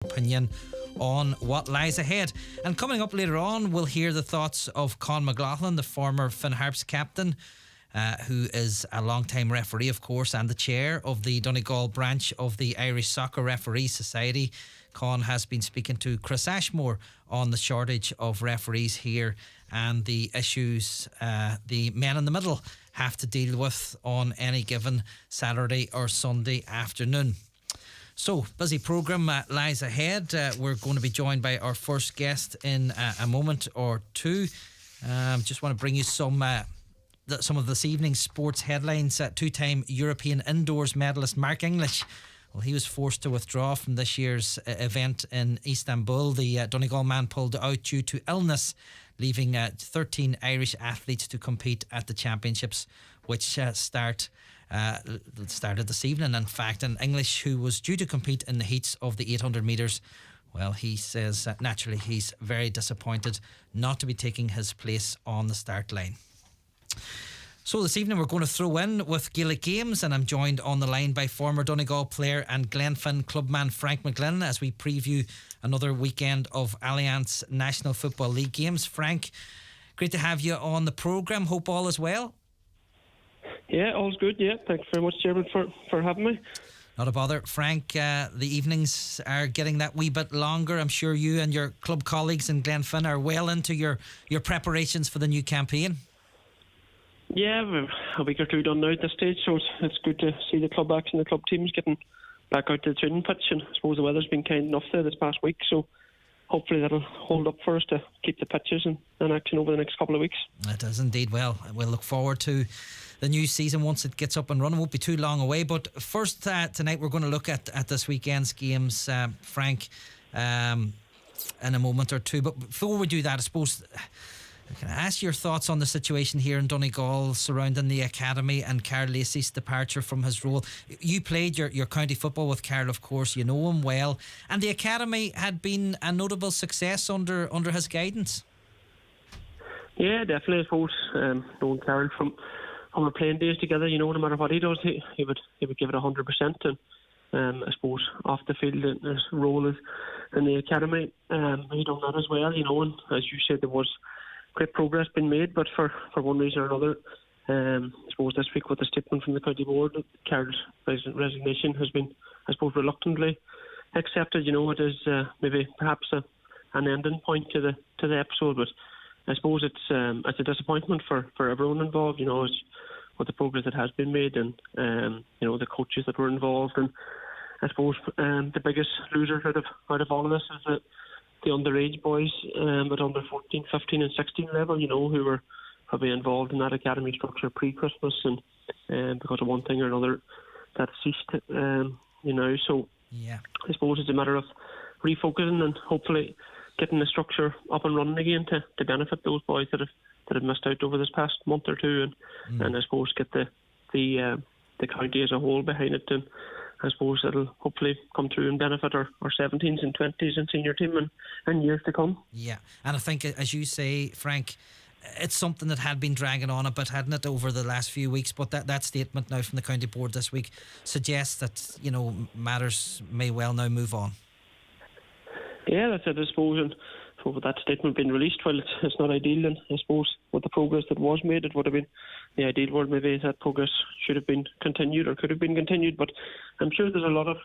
opinion on what lies ahead. And coming up later on, we'll hear the thoughts of Con McLaughlin, the former Finn Harps captain, who is a long-time referee, of course, and the chair of the Donegal branch of the Irish Soccer Referees Society. Con has been speaking to Chris Ashmore on the shortage of referees here and the issues the men in the middle have to deal with on any given Saturday or Sunday afternoon. So, busy programme lies ahead. We're going to be joined by our first guest in a moment or two. Just want to bring you some of this evening's sports headlines. Two-time European indoors medalist Mark English, well, he was forced to withdraw from this year's event in Istanbul. The Donegal man pulled out due to illness, leaving 13 Irish athletes to compete at the championships, which started this evening, in fact. And English, who was due to compete in the heats of the 800 metres, well, he says naturally he's very disappointed not to be taking his place on the start line. So this evening we're going to throw in with Gaelic Games, and I'm joined on the line by former Donegal player and Glenfin clubman Frank McGlynn as we preview another weekend of Alliance National Football League games. Frank, great to have you on the programme. Hope all is well. Yeah, all's good. Yeah, thanks very much, Chairman, for having me. Not a bother. Frank, the evenings are getting that wee bit longer. I'm sure you and your club colleagues in Glenfin are well into your preparations for the new campaign. Yeah, we're a week or two done now at this stage, so it's good to see the club action, the club teams getting back out to the training pitch, and I suppose the weather's been kind enough there this past week, so hopefully that'll hold up for us to keep the pitches in action over the next couple of weeks. It does indeed. Well, we'll look forward to the new season once it gets up and running. Won't be too long away. But first, tonight we're going to look at this weekend's games, Frank, in a moment or two. But before we do that, I suppose, can I ask your thoughts on the situation here in Donegal surrounding the academy and Carl Lacey's departure from his role? You played your county football with Carl, of course. You know him well. And the academy had been a notable success under his guidance. Yeah, definitely. I suppose knowing Carl from our playing days together, no matter what he does, he would give it 100%. And I suppose off the field, his role is in the academy, he done that as well. And as you said, there was great progress been made, but for one reason or another, I suppose this week with the statement from the county board, Carl's resignation has been, I suppose, reluctantly accepted. It is maybe perhaps an ending point to the episode, but I suppose it's a disappointment for everyone involved. With the progress that has been made, and the coaches that were involved, and I suppose the biggest loser out of all of this is the underage boys at under 14, 15 and 16 level, who were probably involved in that academy structure pre-Christmas, and because of one thing or another that ceased, so yeah. I suppose it's a matter of refocusing and hopefully getting the structure up and running again to benefit those boys that have missed out over this past month or two, and I suppose get the county as a whole behind it, and I suppose it'll hopefully come through and benefit our 17s and 20s and senior team and years to come. Yeah, and I think, as you say, Frank, it's something that had been dragging on a bit, hadn't it, over the last few weeks, but that statement now from the county board this week suggests that, matters may well now move on. Yeah, that's it, I suppose, and so with that statement being released, well, it's not ideal, and I suppose with the progress that was made, it would have been the ideal word maybe is that progress should have been continued or could have been continued, but I'm sure there's a lot of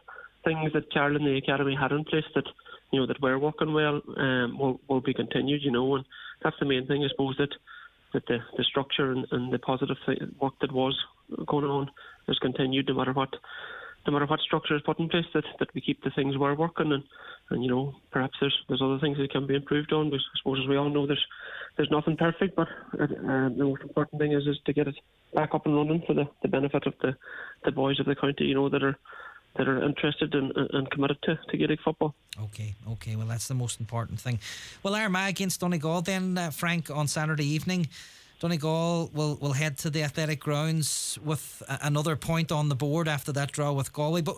things that Carl and the academy had in place that that were working well will be continued, and that's the main thing, I suppose, that the structure and the positive work that was going on is continued no matter what structure is put in place, that we keep the things we're working, and perhaps there's other things that can be improved on. But I suppose, as we all know, there's nothing perfect, but the most important thing is to get it back up and running for the benefit of the boys of the county, that are interested and committed to Gaelic football. Okay, well, that's the most important thing. Well, Armagh against Donegal then, Frank, on Saturday evening. Donegal will head to the athletic grounds with another point on the board after that draw with Galway. But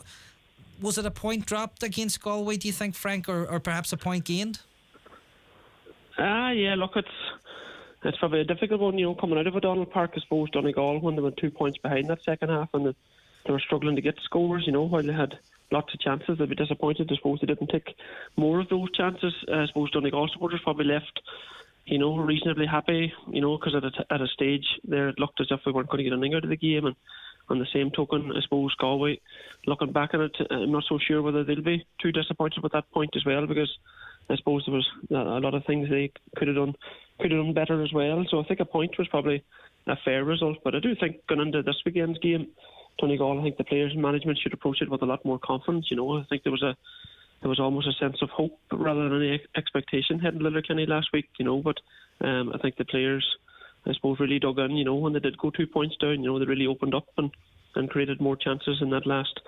was it a point dropped against Galway, do you think, Frank, or perhaps a point gained? Yeah, look, it's probably a difficult one, coming out of O'Donnell Park. I suppose Donegal, when they were 2 points behind that second half, and they were struggling to get scores, while they had lots of chances. They'd be disappointed. I suppose they didn't take more of those chances. I suppose Donegal supporters probably left, reasonably happy, because at a stage there it looked as if we weren't going to get anything out of the game. And on the same token, I suppose Galway, looking back on it, I'm not so sure whether they'll be too disappointed with that point as well, because I suppose there was a lot of things they could have done better as well. So I think a point was probably a fair result. But I do think going into this weekend's game, Donegal, I think the players and management should approach it with a lot more confidence. I think there was almost a sense of hope rather than any expectation heading to Letterkenny last week. But I think the players, I suppose, really dug in. When they did go 2 points down, they really opened up and created more chances in that last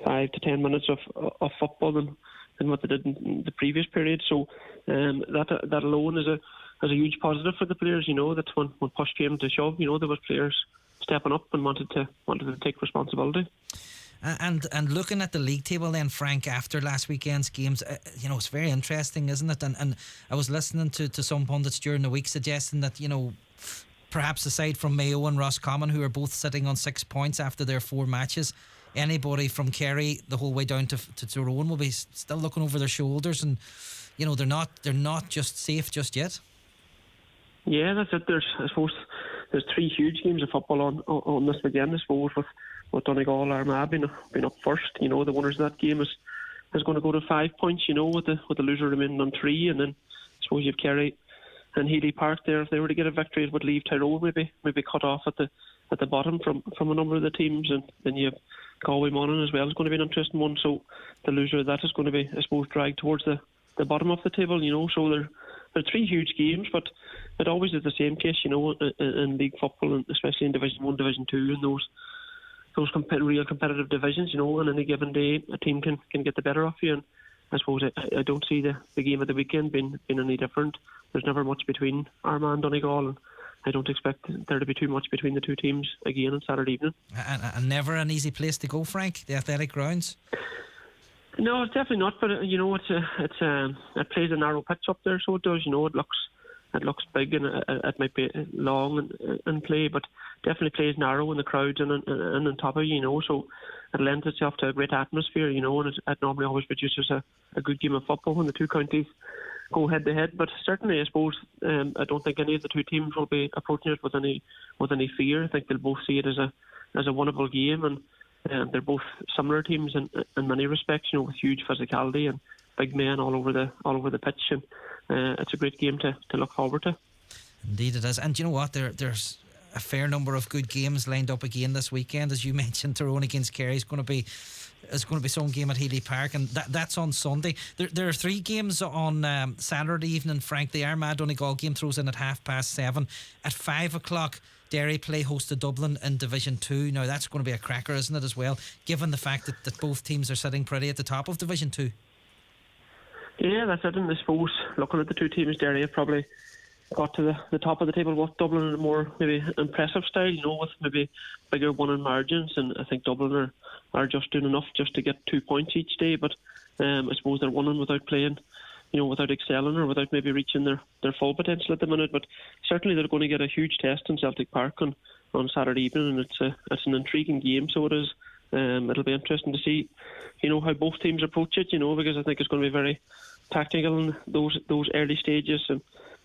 5 to 10 minutes of football than what they did in the previous period. So that alone is a huge positive for the players. That when push came to shove, there was players stepping up and wanted to take responsibility. And looking at the league table then, Frank, after last weekend's games, it's very interesting, isn't it? And I was listening to some pundits during the week suggesting that, perhaps aside from Mayo and Roscommon, who are both sitting on 6 points after their 4 matches, anybody from Kerry the whole way down to Tyrone will be still looking over their shoulders, and they're not just safe just yet. Yeah, that's it. I suppose there's 3 huge games of football on this weekend. I suppose with Donegal Armagh being up first. The winners of that game is going to go to 5 points. with the loser remaining on 3, and then I suppose you have Kerry and Healy Park there. If they were to get a victory, it would leave Tyrone maybe cut off at the bottom from a number of the teams, and then you have Galway Monaghan as well. It's going to be an interesting one. So the loser of that is going to be, I suppose, dragged towards the bottom of the table. So there are 3 huge games, but it always is the same case. In league football, and especially in Division 1, Division 2, and those real competitive divisions. On any given day, a team can get the better of you. And I suppose I don't see the game of the weekend being any different. There's never much between Armagh and Donegal, and I don't expect there to be too much between the 2 teams again on Saturday evening. And never an easy place to go, Frank, the Athletic Grounds? No, it's definitely not. But it plays a narrow pitch up there, so it does. It looks big, and it might be long and play, but definitely plays narrow in the crowds and on top of you. So it lends itself to a great atmosphere. And it normally always produces a good game of football when the 2 counties go head to head. But certainly, I suppose, I don't think any of the 2 teams will be approaching it with any fear. I think they'll both see it as a winnable game, and they're both similar teams in many respects. With huge physicality and big men all over the pitch, and it's a great game to look forward to. Indeed, it is. And you know what? There's a fair number of good games lined up again this weekend, as you mentioned. Tyrone against Kerry is going to be some game at Healy Park, and that's on Sunday. There are 3 games on Saturday evening, Frank. The Armagh Donegal game throws in at 7:30. At 5 o'clock, Derry play host to Dublin in Division 2. Now that's going to be a cracker, isn't it, as well, given the fact that both teams are sitting pretty at the top of Division 2. Yeah, that's it. And I suppose looking at the 2 teams, Derry have probably got to the top of the table with Dublin in a more maybe impressive style, with maybe bigger winning margins, and I think Dublin are just doing enough just to get 2 points each day, but I suppose they're winning without playing, without excelling or without maybe reaching their full potential at the minute. But certainly they're going to get a huge test in Celtic Park on Saturday evening, and it's an intriguing game, so it is. It'll be interesting to see, how both teams approach it, because I think it's going to be very tactical in those early stages, and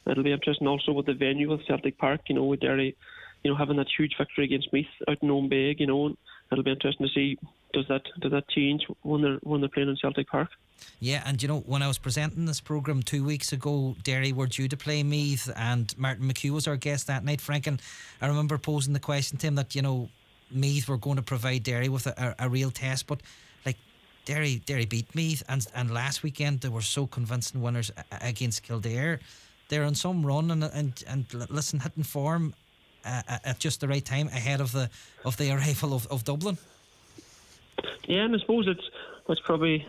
it'll be interesting also with the venue with Celtic Park, with Derry, having that huge victory against Meath out in Owenbeg, and it'll be interesting to see does that change when they're playing in Celtic Park. Yeah, and when I was presenting this programme 2 weeks ago, Derry were due to play Meath, and Martin McHugh was our guest that night, Frank, and I remember posing the question to him that Meath were going to provide Derry with a real test, but like Derry beat Meath, and last weekend they were so convincing winners against Kildare. They're on some run and listen, hitting form at just the right time ahead of the arrival of Dublin. Yeah, and I suppose it's probably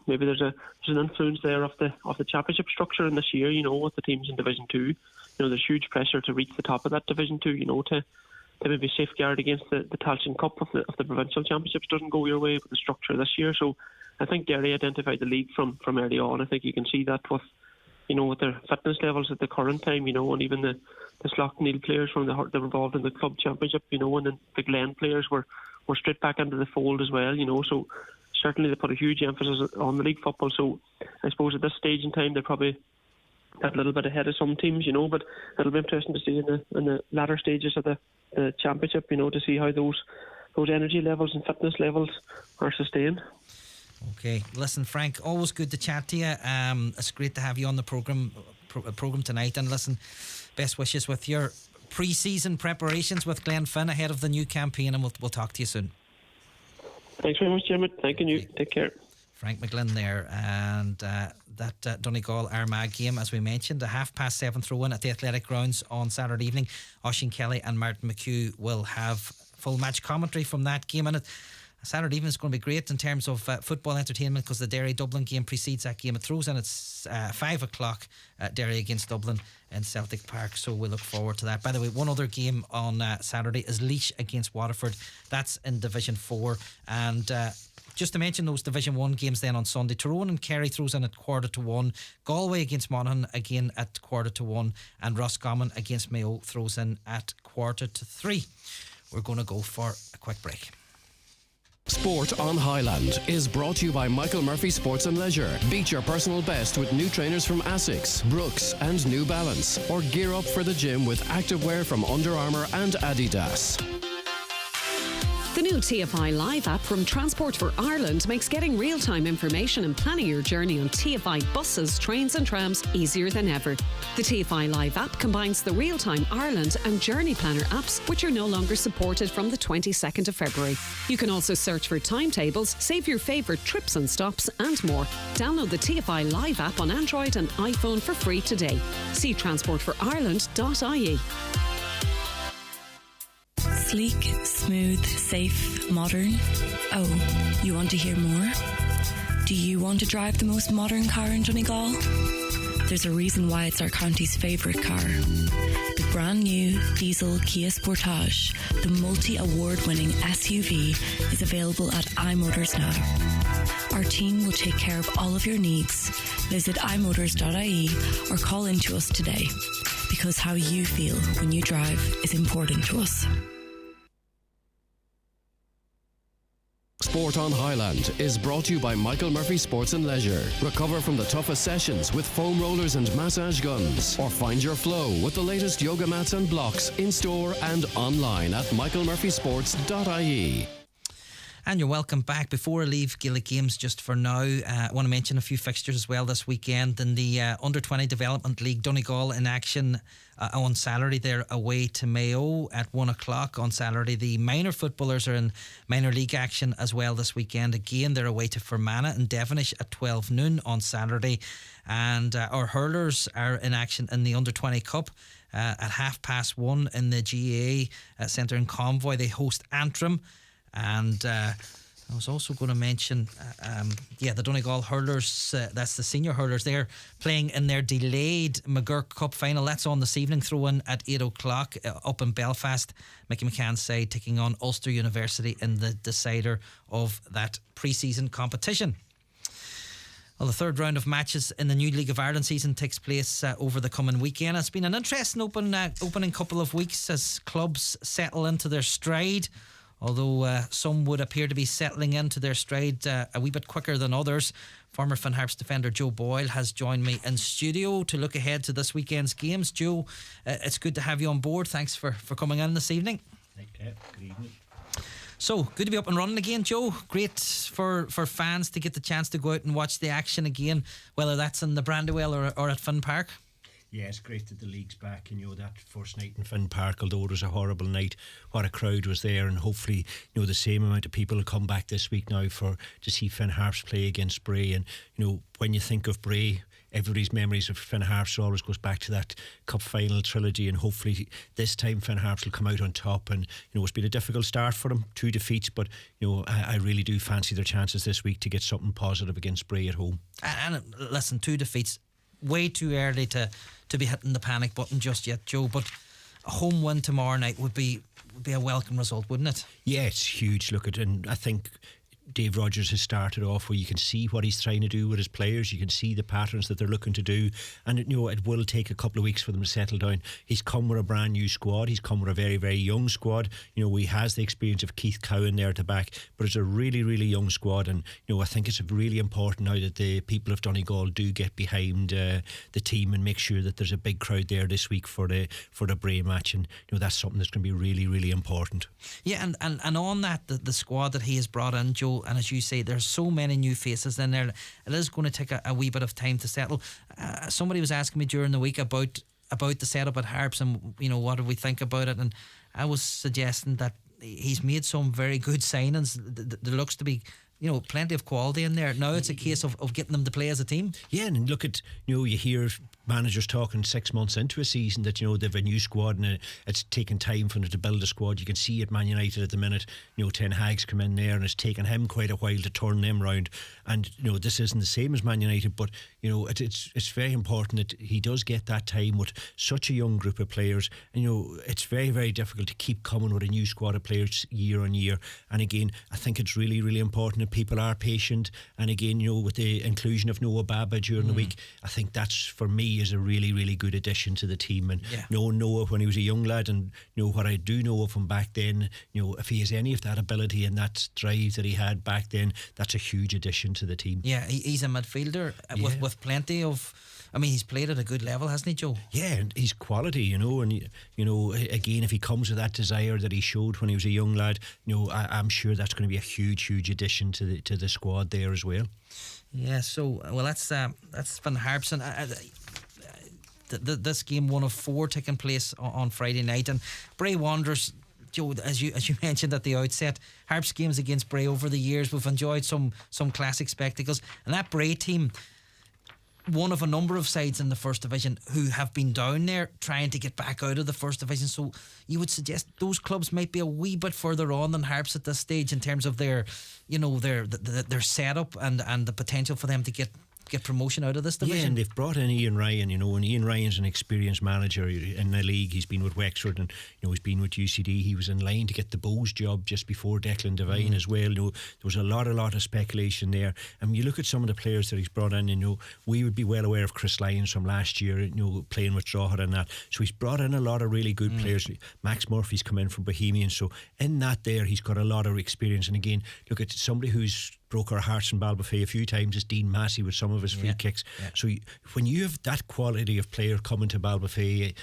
maybe there's an influence there of the championship structure in this year. With the teams in Division 2, there's huge pressure to reach the top of that Division 2. To maybe safeguard against the Tailteann Cup if the provincial championships doesn't go your way with the structure this year. So I think Derry identified the league from early on. I think you can see that with their fitness levels at the current time, and even the Slaughtneil players that were involved in the club championship, and then the Glen players were straight back into the fold as well, so certainly they put a huge emphasis on the league football. So I suppose at this stage in time they're probably a little bit ahead of some teams, but it'll be interesting to see in the latter stages of the championship, to see how those energy levels and fitness levels are sustained. Okay, listen, Frank, always good to chat to you. It's great to have you on the programme tonight. And listen, best wishes with your pre-season preparations with Glenfin ahead of the new campaign, and we'll talk to you soon. Thanks very much, Jim. Thanking you. Take care. Frank McGlynn there, and that Donegal Armagh game, as we mentioned, a 7:30 throw-in at the Athletic Grounds on Saturday evening. Oisín Kelly and Martin McHugh will have full match commentary from that game, and Saturday evening is going to be great in terms of football entertainment, because the Derry Dublin game precedes that game. It throws in it's 5 o'clock at Derry against Dublin in Celtic Park, so we look forward to that. By the way, one other game on Saturday is Laois against Waterford. That's in Division 4, and just to mention those Division 1 games then on Sunday, Tyrone and Kerry throws in at 1:45, Galway against Monaghan again at 1:45, and Roscommon against Mayo throws in at 2:45. We're going to go for a quick break. Sport on Highland is brought to you by Michael Murphy Sports and Leisure. Beat your personal best with new trainers from Asics, Brooks and New Balance, or gear up for the gym with activewear from Under Armour and Adidas. The new TFI Live app from Transport for Ireland makes getting real-time information and planning your journey on TFI buses, trains and trams easier than ever. The TFI Live app combines the Real-Time Ireland and Journey Planner apps, which are no longer supported from the 22nd of February. You can also search for timetables, save your favourite trips and stops and more. Download the TFI Live app on Android and iPhone for free today. See transportforireland.ie. Sleek, smooth, safe, modern. Oh, you want to hear more? Do you want to drive the most modern car in Donegal? There's a reason why it's our county's favourite car. The brand new diesel Kia Sportage, the multi-award-winning SUV, is available at iMotors now. Our team will take care of all of your needs. Visit imotors.ie or call in to us today, because how you feel when you drive is important to us. Sport on Highland is brought to you by Michael Murphy Sports and Leisure. Recover from the toughest sessions with foam rollers and massage guns, or find your flow with the latest yoga mats and blocks in store and online at michaelmurphysports.ie. And you're welcome back. Before I leave Gaelic Games just for now, I want to mention a few fixtures as well this weekend. In the Under-20 Development League, Donegal in action on Saturday. They're away to Mayo at 1 o'clock on Saturday. The minor footballers are in minor league action as well this weekend. Again, they're away to Fermanagh and Devonish at 12 noon on Saturday. And our hurlers are in action in the Under-20 Cup at 1:30 in the GAA Centre in Convoy. They host Antrim. And I was also going to mention, the Donegal hurlers, that's the senior hurlers, they're playing in their delayed McGurk Cup final. That's on this evening, throw-in at 8 o'clock up in Belfast. Mickey McCann's side taking on Ulster University in the decider of that pre-season competition. Well, the third round of matches in the new League of Ireland season takes place over the coming weekend. It's been an interesting opening couple of weeks as clubs settle into their stride. Although some would appear to be settling into their stride a wee bit quicker than others. Former Finn Harps defender Joe Boyle has joined me in studio to look ahead to this weekend's games. Joe, it's good to have you on board. Thanks for coming in this evening. Okay, good evening. So, good to be up and running again, Joe. Great for fans to get the chance to go out and watch the action again, whether that's in the Brandywell or at Finn Park. Yeah, it's great that the league's back, and that first night in Finn Park, although it was a horrible night, what a crowd was there, and hopefully the same amount of people will come back this week now to see Finn Harps play against Bray. And when you think of Bray, everybody's memories of Finn Harps always goes back to that cup final trilogy, and hopefully this time Finn Harps will come out on top. And it's been a difficult start for them, 2 defeats, but I really do fancy their chances this week to get something positive against Bray at home. And listen, 2 defeats, way too early to be hitting the panic button just yet, Joe, but a home win tomorrow night would be a welcome result, wouldn't it? Yeah, it's huge. Look at, and I think Dave Rodgers has started off where you can see what he's trying to do with his players. You can see the patterns that they're looking to do, and it will take a couple of weeks for them to settle down. He's come with a brand new squad. He's come with a very, very young squad. He has the experience of Keith Cowan there at the back, but it's a really, really young squad, and I think it's really important now that the people of Donegal do get behind the team and make sure that there's a big crowd there this week for the Bray match, and that's something that's going to be really, really important. Yeah, and on that, the squad that he has brought in, Joe, and as you say, there's so many new faces in there. It is going to take a wee bit of time to settle. Somebody was asking me during the week about the setup at Harps, and what do we think about it, and I was suggesting that he's made some very good signings. There looks to be plenty of quality in there. Now it's a case of getting them to play as a team. Yeah, and look at you hear managers talking 6 months into a season that they've a new squad and it's taken time for them to build a squad. You can see at Man United at the minute, Ten Hag's come in there and it's taken him quite a while to turn them round, and this isn't the same as Man United, but it's very important that he does get that time with such a young group of players, and it's very, very difficult to keep coming with a new squad of players year on year. And again, I think it's really, really important that people are patient, and again with the inclusion of Noah Baba during the week, I think that's, for me, is a really, really good addition to the team. And knowing Noah when he was a young lad, and what I do know of him back then, if he has any of that ability and that drive that he had back then, that's a huge addition to the team. Yeah, he's a midfielder with plenty of, he's played at a good level, hasn't he, Joe? Yeah, and he's quality, and again, if he comes with that desire that he showed when he was a young lad, I'm sure that's going to be a huge, huge addition to the squad there as well. Yeah, so that's Finn Harps, and this game, one of 4 taking place on Friday night, and Bray Wanderers, Joe, as you mentioned at the outset, Harps games against Bray over the years, we've enjoyed some classic spectacles, and that Bray team, one of a number of sides in the First Division who have been down there trying to get back out of the First Division. So you would suggest those clubs might be a wee bit further on than Harps at this stage in terms of their setup and the potential for them to get promotion out of this division. Yeah, and they've brought in Ian Ryan, and Ian Ryan's an experienced manager in the league. He's been with Wexford, and he's been with UCD. He was in line to get the Bows job just before Declan Devine as well. There was a lot of speculation there, and you look at some of the players that he's brought in, we would be well aware of Chris Lyons from last year, playing with Drogheda and that. So he's brought in a lot of really good players. Max Murphy's come in from Bohemian, so in that there he's got a lot of experience. And again, look at somebody who's broke our hearts in Balbafay a few times is Dean Massey with some of his free kicks. Yeah. So when you have that quality of player coming to Balbafay,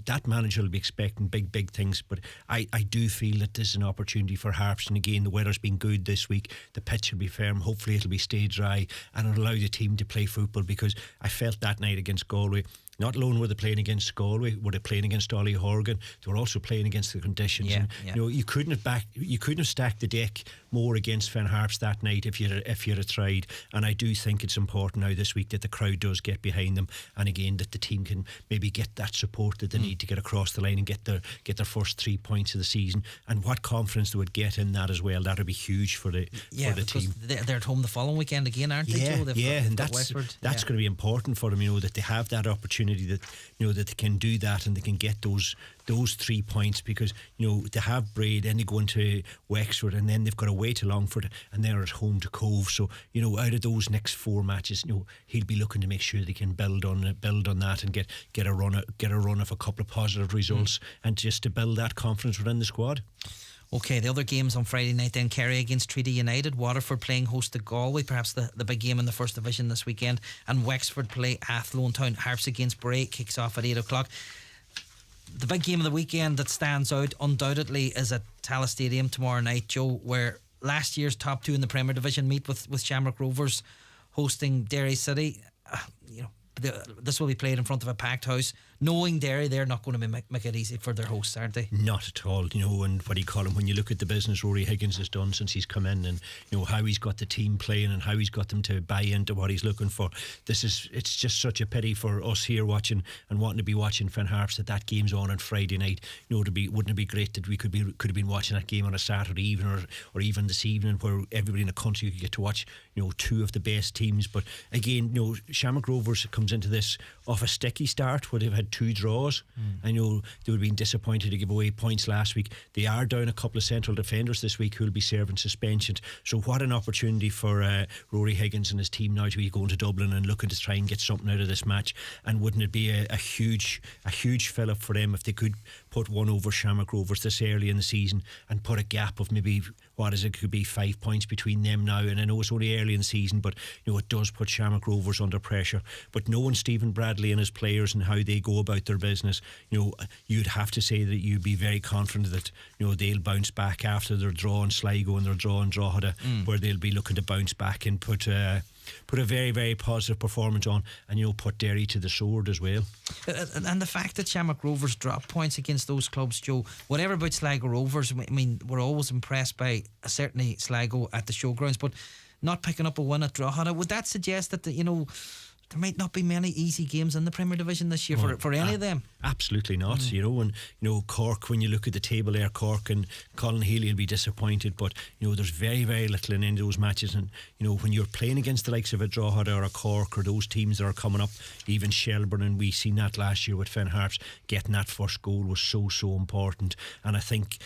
that manager will be expecting big things. But I do feel that this is an opportunity for Harps, and again, the weather's been good this week. The pitch will be firm. Hopefully it'll be stay dry, and it'll allow the team to play football, because I felt that night against Galway, not alone were they playing against Galway, were they playing against Ollie Horgan, they were also playing against the conditions. Yeah, and, you couldn't have stacked the deck more against Finn Harps that night if you'd have tried. And I do think it's important now this week that the crowd does get behind them, and again that the team can maybe get that support that they need to get across the line and get their first 3 points of the season. And what confidence they would get in that as well, that would be huge for the team. They're at home the following weekend again, aren't they, Joe? And that's going to be important for them, that they have that opportunity, that that they can do that and they can get those 3 points, because they have Bray, then they go into Wexford, and then they've got away to Longford, and they're at home to Cove. So out of those next 4 matches, he'll be looking to make sure they can build on that and get a run of a couple of positive results, and just to build that confidence within the squad. Okay, the other games on Friday night then: Kerry against Treaty United, Waterford playing host to Galway, perhaps the big game in the First Division this weekend, and Wexford play Athlone Town. Harps against Bray kicks off at 8 o'clock. The big game of the weekend that stands out undoubtedly is at Tallaght Stadium tomorrow night, Joe, where last year's top 2 in the Premier Division meet with Shamrock Rovers hosting Derry City. This will be played in front of a packed house. Knowing Derry, they're not going to make it easy for their hosts, aren't they? Not at all. And what do you call him? When you look at the business Rory Higgins has done since he's come in, and how he's got the team playing and how he's got them to buy into what he's looking for. It's just such a pity for us here watching and wanting to be watching Finn Harps that game's on Friday night. Wouldn't it be great that we could have been watching that game on a Saturday evening or even this evening, where everybody in the country could get to watch 2 of the best teams. But again, Shamrock Rovers comes into this off a sticky start, where they've had 2 draws. I know they would have been disappointed to give away points last week. They are down a couple of central defenders this week who will be serving suspensions. So what an opportunity for Rory Higgins and his team now to be going to Dublin and looking to try and get something out of this match. And wouldn't it be a huge fill-up for them if they could put one over Shamrock Rovers this early in the season and put a gap of maybe, could be 5 points between them now. And I know it's only early in the season, but it does put Shamrock Rovers under pressure. But knowing Stephen Bradley and his players and how they go about their business, you'd have to say that you'd be very confident that they'll bounce back after their draw in Sligo and their draw in Drogheda, where they'll be looking to bounce back and put a very, very positive performance on, and put Derry to the sword as well. And the fact that Shamrock Rovers drop points against those clubs, Joe, whatever about Sligo Rovers, I mean, we're always impressed by certainly Sligo at the showgrounds, but not picking up a win at Drogheda, would that suggest that there might not be many easy games in the Premier Division this year for any of them? Absolutely not. And Cork, when you look at the table there, Cork and Colin Healy will be disappointed, but there's very, very little in any of those matches. And when you're playing against the likes of a Drogheda or a Cork or those teams that are coming up, even Shelburne, and we seen that last year with Finn Harps, getting that first goal was so important. And I think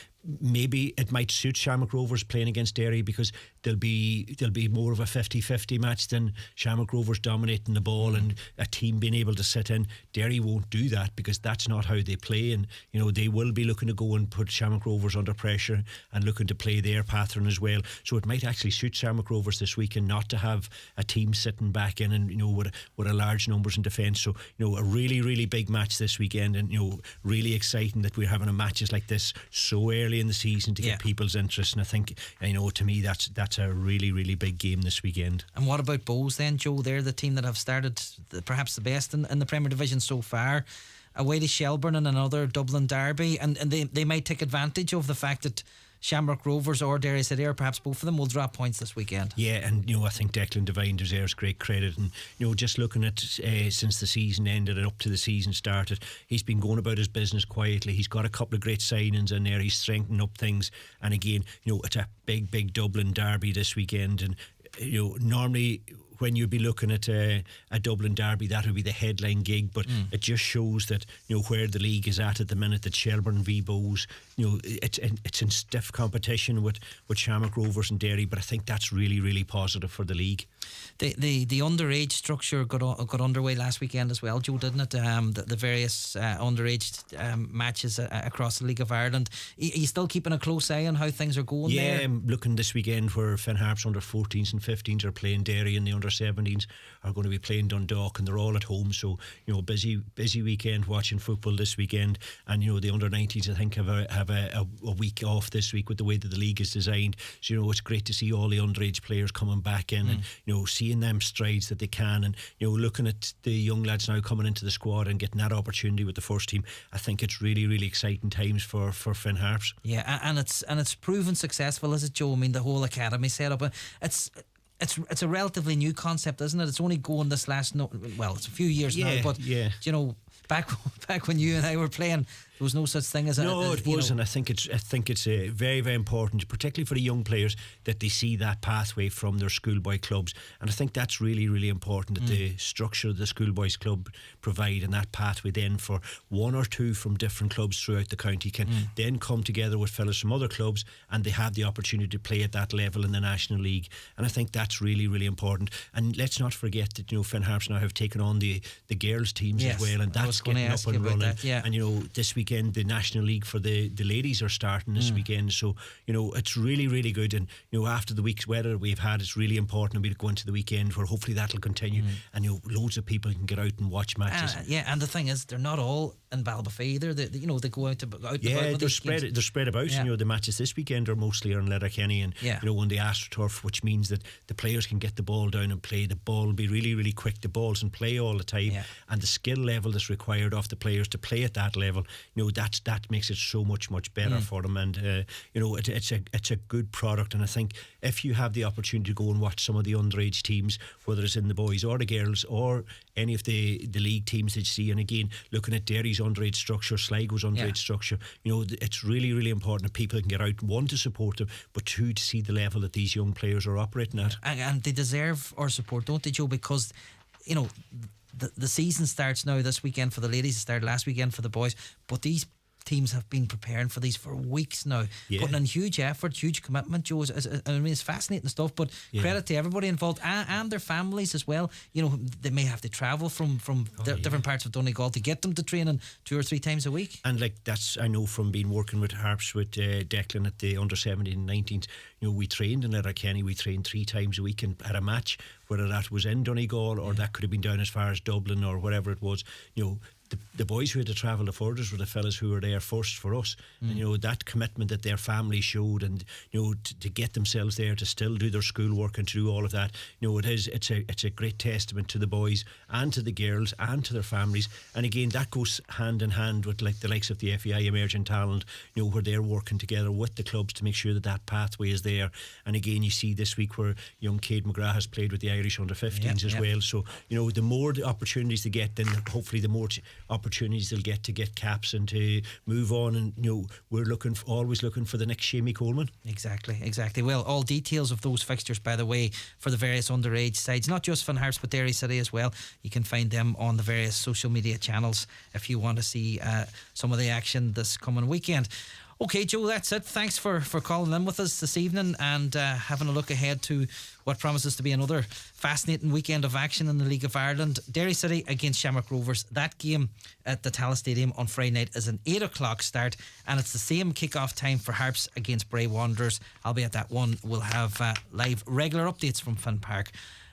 maybe it might suit Shamrock Rovers playing against Derry, because there'll be more of a 50-50 match than Shamrock Rovers dominating the ball and a team being able to sit in. Derry won't do that, because that's not how they play, and they will be looking to go and put Shamrock Rovers under pressure and looking to play their pattern as well. So it might actually suit Shamrock Rovers this weekend not to have a team sitting back in and with a large numbers in defence. So a really, really big match this weekend, and really exciting that we're having a matches like this so early in the season to get people's interest. And I think to me that's a really, really big game this weekend. And what about Bows then, Joe? They're the team that have started perhaps the best in the Premier Division so far, away to Shelburne in another Dublin derby, and they might take advantage of the fact that Shamrock Rovers or Derry City, or perhaps both of them, will drop points this weekend. Yeah, and I think Declan Devine deserves great credit. And just looking at since the season ended and up to the season started, he's been going about his business quietly. He's got a couple of great signings in there. He's strengthening up things. And again, it's a big Dublin derby this weekend. And normally when you'd be looking at a Dublin derby, that would be the headline gig, but it just shows that where the league is at the minute, that Shelburne v Bows, it's in stiff competition with Shamrock Rovers and Derry, but I think that's really, really positive for the league. The underage structure got underway last weekend as well, Joe, didn't it? The various underage matches across the League of Ireland. Are you still keeping a close eye on how things are going there? Yeah, I'm looking this weekend where Finn Harps under 14s and 15s are playing Derry, and the under 17s are going to be playing Dundalk, and they're all at home. So busy weekend watching football this weekend. And the under 19s I think have a week off this week with the way that the league is designed. So it's great to see all the underage players coming back in and seeing them strides that they can, and looking at the young lads now coming into the squad and getting that opportunity with the first team. I think it's really, really exciting times for Finn Harps. Yeah, and it's proven successful, is it, Joe? I mean, the whole academy setup. It's a relatively new concept, isn't it? It's only going this last it's a few years now, but back when you and I were playing, there was no such thing as it was, and I think it's very, very important, particularly for the young players, that they see that pathway from their schoolboy clubs. And I think that's really, really important, that the structure the schoolboys club provide, and that pathway then for one or two from different clubs throughout the county can then come together with fellas from other clubs, and they have the opportunity to play at that level in the National League. And I think that's really, really important. And let's not forget that Finn Harps now have taken on the girls teams as well, and that's getting up and running. And this weekend the National League for the ladies are starting this weekend, so it's really, really good. And after the week's weather we've had, it's really important we go into the weekend where hopefully that'll continue, and loads of people can get out and watch matches. And the thing is, they're not all in Ballybofey either. They go out about. They're spread about. The matches this weekend are mostly on Letterkenny and on the AstroTurf, which means that the players can get the ball down and play. The ball will be really, really quick. The ball's in play all the time, and the skill level that's required of the players to play at that level, that makes it so much better for them. And it's a good product. And I think if you have the opportunity to go and watch some of the underage teams, whether it's in the boys or the girls or any of the league teams that you see, and again looking at Derry's underage structure, Sligo's underage structure, it's really, really important that people can get out, one, to support them, but two, to see the level that these young players are operating at. And they deserve our support, don't they, Joe? Because the season starts now this weekend for the ladies. It started last weekend for the boys, but these teams have been preparing for these for weeks now, putting in huge effort, huge commitment. Joe, I mean, it's fascinating stuff, but credit to everybody involved and their families as well. You know, they may have to travel from different parts of Donegal to get them to training 2 or 3 times a week. And like that's, I know from being working with Harps with Declan at the under 17 and 19s, you know, we trained in Letterkenny. We trained 3 times a week and had a match, whether that was in Donegal or that could have been down as far as Dublin or whatever it was. You know, the boys who had to travel the furthest were the fellas who were there first for us. And you know, that commitment that their family showed, and you know, to get themselves there to still do their schoolwork and to do all of that, you know, it's a great testament to the boys and to the girls and to their families. And again, that goes hand in hand with like the likes of the FEI Emerging Talent, you know, where they're working together with the clubs to make sure that pathway is there. And again, you see this week where young Cade McGrath has played with the Irish under 15s as well. So you know, the more the opportunities they get, then hopefully the more opportunities they'll get to get caps and to move on. And you know, we're always looking for the next Shamie Coleman. Exactly. Well, all details of those fixtures, by the way, for the various underage sides, not just Finn Harps but Derry City as well, you can find them on the various social media channels if you want to see some of the action this coming weekend. Okay, Joe, that's it. Thanks for calling in with us this evening and having a look ahead to what promises to be another fascinating weekend of action in the League of Ireland. Derry City against Shamrock Rovers. That game at the Tallaght Stadium on Friday night is an 8 o'clock start, and it's the same kick-off time for Harps against Bray Wanderers. Albeit that one will have live regular updates from Finn Park.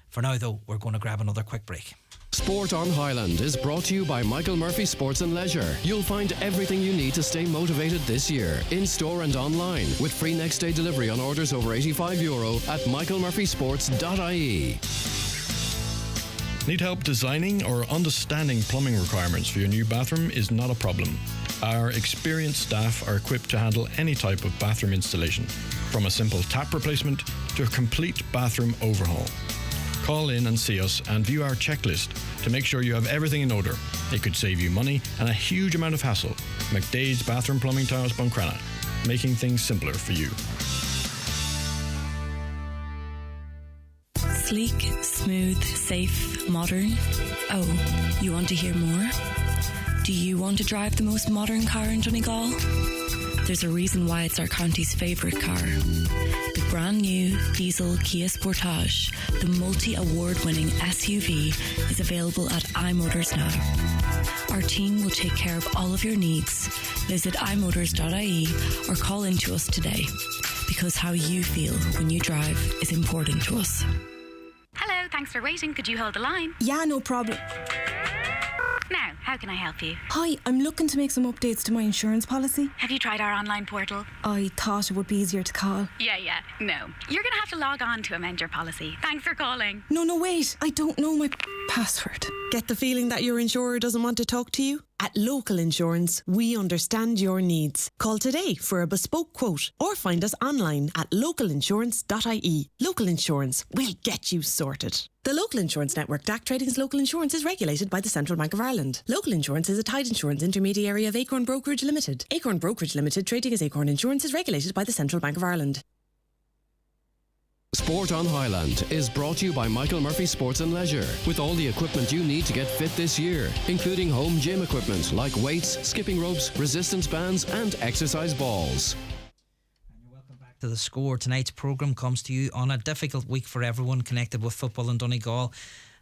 For now, though, we're going to grab another quick break. Sport on Highland is brought to you by Michael Murphy Sports and Leisure. You'll find everything you need to stay motivated this year, in store and online, with free next day delivery on orders over €85 at michaelmurphysports.ie. Need help designing or understanding plumbing requirements for your new bathroom is not a problem. Our experienced staff are equipped to handle any type of bathroom installation, from a simple tap replacement to a complete bathroom overhaul. Call in and see us and view our checklist to make sure you have everything in order. It could save you money and a huge amount of hassle. McDade's Bathroom Plumbing Towers Buncrana, making things simpler for you. Sleek, smooth, safe, modern. Oh, you want to hear more? Do you want to drive the most modern car in Donegal? There's a reason why it's our county's favourite car. The brand new diesel Kia Sportage, the multi-award-winning SUV, is available at iMotors now. Our team will take care of all of your needs. Visit imotors.ie or call in to us today, because how you feel when you drive is important to us. Hello, thanks for waiting. Could you hold the line? Yeah, no problem. Now, how can I help you? Hi, I'm looking to make some updates to my insurance policy. Have you tried our online portal? I thought it would be easier to call. Yeah. No. You're going to have to log on to amend your policy. Thanks for calling. No, wait. I don't know my password. Get the feeling that your insurer doesn't want to talk to you? At Local Insurance, we understand your needs. Call today for a bespoke quote or find us online at localinsurance.ie. Local Insurance, we'll get you sorted. The Local Insurance Network, DAC Trading's Local Insurance, is regulated by the Central Bank of Ireland. Local Insurance is a tied insurance intermediary of Acorn Brokerage Limited. Acorn Brokerage Limited, trading as Acorn Insurance, is regulated by the Central Bank of Ireland. Sport on Highland is brought to you by Michael Murphy Sports and Leisure, with all the equipment you need to get fit this year, including home gym equipment like weights, skipping ropes, resistance bands and exercise balls. To the score. Tonight's programme comes to you on a difficult week for everyone connected with football in Donegal.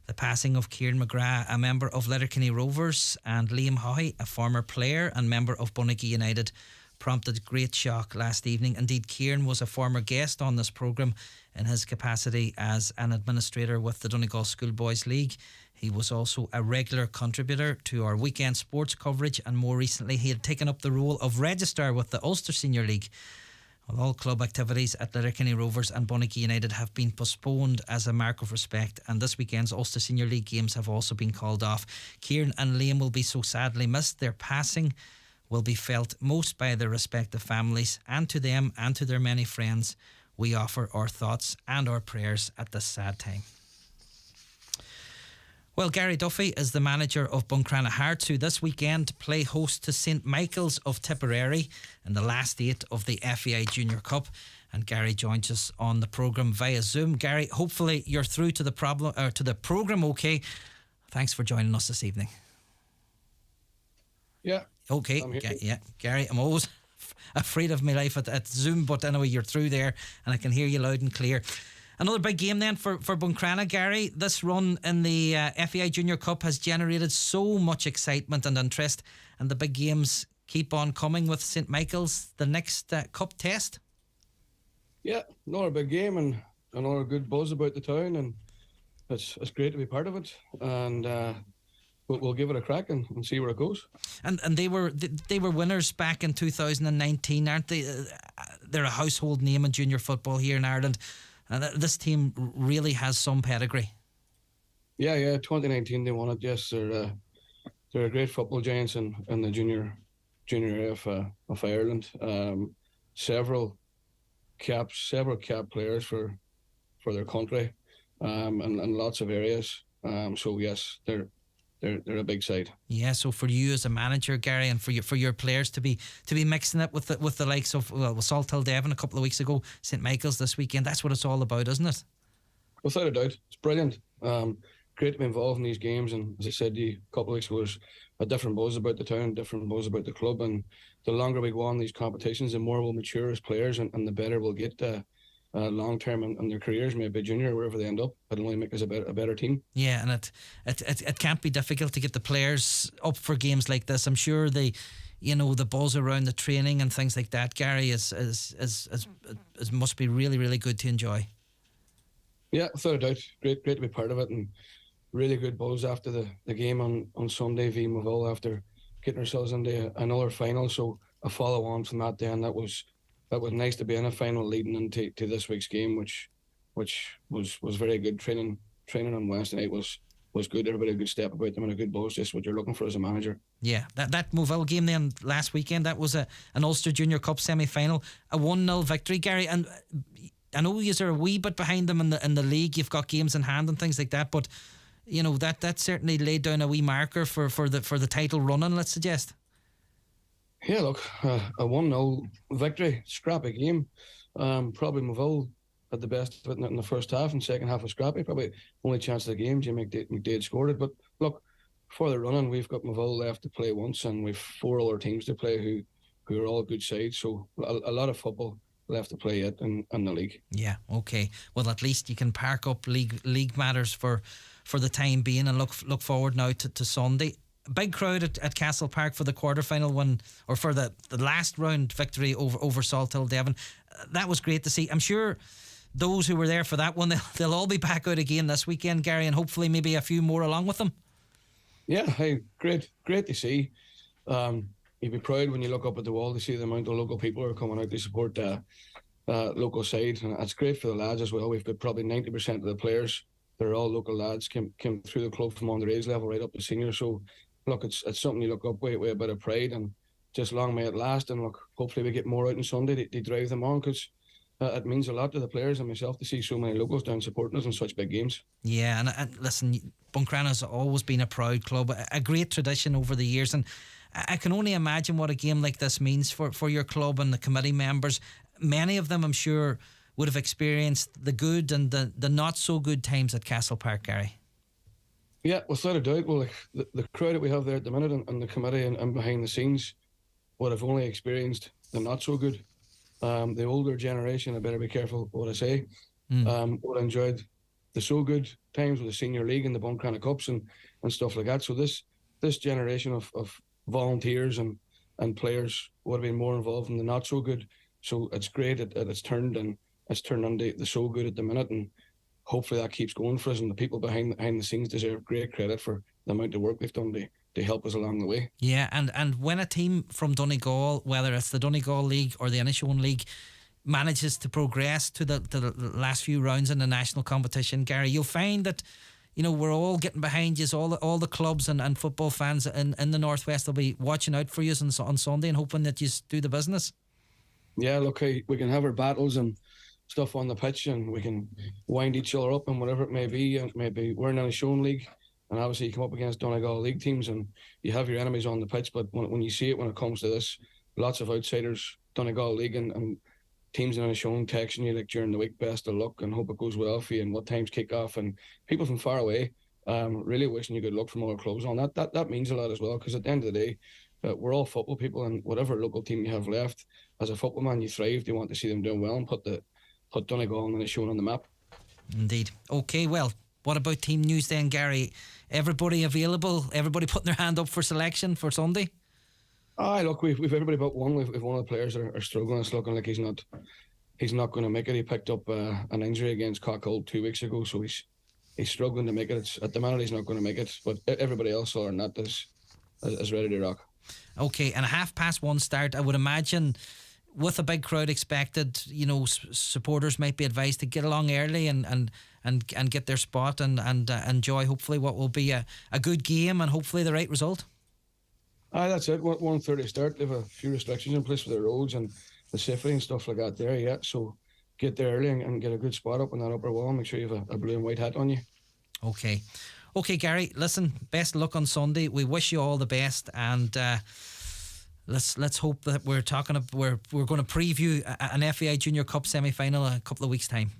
The passing of Kieran McGrath, a member of Letterkenny Rovers, and Liam Haughey, a former player and member of Bunagee United, prompted great shock last evening. Indeed, Kieran was a former guest on this programme in his capacity as an administrator with the Donegal Schoolboys League. He was also a regular contributor to our weekend sports coverage, and more recently he had taken up the role of registrar with the Ulster Senior League. Well, all club activities at Letterkenny Rovers and Bunagee United have been postponed as a mark of respect, and this weekend's Ulster Senior League games have also been called off. Kieran and Liam will be so sadly missed. Their passing will be felt most by their respective families, and to them and to their many friends we offer our thoughts and our prayers at this sad time. Well, Gary Duffy is the manager of Buncrana Hearts, who this weekend play host to St Michael's of Tipperary in the last 8 of the FEI Junior Cup. And Gary joins us on the programme via Zoom. Gary, hopefully you're through to the programme okay. Thanks for joining us this evening. Yeah. Okay. Yeah, Gary, I'm always afraid of my life at Zoom, but anyway, you're through there and I can hear you loud and clear. Another big game then for Buncrana, Gary. This run in the FAI Junior Cup has generated so much excitement and interest, and the big games keep on coming with St Michael's, the next cup test. Yeah, another big game and another good buzz about the town, and it's great to be part of it. And we'll give it a crack and see where it goes. And they were winners back in 2019, aren't they? They're a household name in junior football here in Ireland. And this team really has some pedigree. Yeah. 2019 they won it. Yes, they're a great football giants in the junior area of Ireland. Several cap players for their country, and lots of areas. So yes, they're a big side. Yeah. So for you as a manager, Gary, and for your players to be mixing it with the likes of Salthill Devon a couple of weeks ago, St Michael's this weekend, that's what it's all about, isn't it? Without a doubt, it's brilliant. Great to be involved in these games, and as I said to you a couple of weeks ago, there's a different buzz about the town, different buzz about the club, and the longer we go on these competitions, the more we'll mature as players, and the better we'll get long term in their careers, maybe junior, wherever they end up. It'll only make us a better team. Yeah, and it can't be difficult to get the players up for games like this. I'm sure the buzz around the training and things like that, Gary, is must be really, really good to enjoy. Yeah, without a doubt, great to be part of it, and really good buzz after the game on Sunday v Moville, after getting ourselves into another final. So a follow on from that, then that was nice to be in a final leading into this week's game, which was very good. Training on Wednesday night was good. Everybody had a good step about them and a good buzz, just what you're looking for as a manager. Yeah, that Moville game then last weekend, that was an Ulster Junior Cup semi-final, a 1-0 victory, Gary. And I know you're a wee bit behind them in the league. You've got games in hand and things like that, but that certainly laid down a wee marker for the title running, let's suggest. Yeah, look, a 1-0 victory, scrappy game. Probably Moville had the best of it in the first half, and second half was scrappy. Probably only chance of the game, Jim McDade scored it. But look, for the running, we've got Moville left to play once, and we've 4 other teams to play who are all good sides. So a lot of football left to play yet in the league. Yeah, okay. Well, at least you can park up league matters for the time being and look forward now to Sunday. Big crowd at Castle Park for the quarterfinal one, or for the last round victory over Salthill Devon. That was great to see. I'm sure those who were there for that one, they'll all be back out again this weekend, Gary, and hopefully maybe a few more along with them. Yeah, hey, great to see. You'd be proud when you look up at the wall to see the amount of local people who are coming out to support local side, and it's great for the lads as well. We've got probably 90% of the players, they're all local lads, came through the club from underage level right up to senior. So look, it's something you look up with a bit of pride, and just long may it last. And look, hopefully we get more out on Sunday to drive them on, because it means a lot to the players and myself to see so many locals down supporting us in such big games. Yeah, and listen, Buncrana's always been a proud club, a great tradition over the years, and I can only imagine what a game like this means for your club and the committee members. Many of them, I'm sure, would have experienced the good and the not so good times at Castle Park, Gary. Yeah, without a doubt. Well, the crowd that we have there at the minute and the committee and behind the scenes would have only experienced the not so good. The older generation, I better be careful what I say, would have enjoyed the so good times with the senior league and the Buncrana Cups and stuff like that. So this generation of volunteers and players would have been more involved in the not so good. So it's great that it's turned on the so good at the minute, and hopefully that keeps going for us, and the people behind the scenes deserve great credit for the amount of work they've done to help us along the way. Yeah, and when a team from Donegal, whether it's the Donegal League or the Inishowen League, manages to progress to the last few rounds in the national competition, Gary, you'll find that we're all getting behind you. All the clubs and football fans in the Northwest will be watching out for you on Sunday and hoping that you do the business. Yeah, look, we can have our battles and stuff on the pitch, and we can wind each other up and whatever it may be. And maybe we're in a Inishowen League, and obviously you come up against Donegal League teams and you have your enemies on the pitch. But when you see it, when it comes to this, lots of outsiders, Donegal League and teams in Inishowen texting you like during the week, best of luck and hope it goes well for you and what time's kick off, and people from far away Really wishing you good luck from all clubs on that. That means a lot as well, because at the end of the day, we're all football people, and whatever local team you have left, as a football man, you thrive. You want to see them doing well and put Donegal on and shown on the map. Indeed. Okay, well, what about team news then, Gary? Everybody available? Everybody putting their hand up for selection for Sunday? Look, we've everybody but one. We've one of the players are struggling. It's looking like he's not going to make it. He picked up an injury against Cockhold 2 weeks ago, so he's struggling to make it. At the minute, he's not going to make it. But everybody else, other than that, is ready to rock. Okay, and a 1:30 start. I would imagine, with a big crowd expected, supporters might be advised to get along early and get their spot and enjoy hopefully what will be a good game and hopefully the right result. That's it. 1:30 start. They have a few restrictions in place for the roads and the safety and stuff like that there, yeah. So get there early and get a good spot up on that upper wall. Make sure you have a blue and white hat on you. Okay, Gary, listen, best luck on Sunday. We wish you all the best, and let's hope that we're going to preview an FAI Junior Cup semi-final a couple of weeks' time.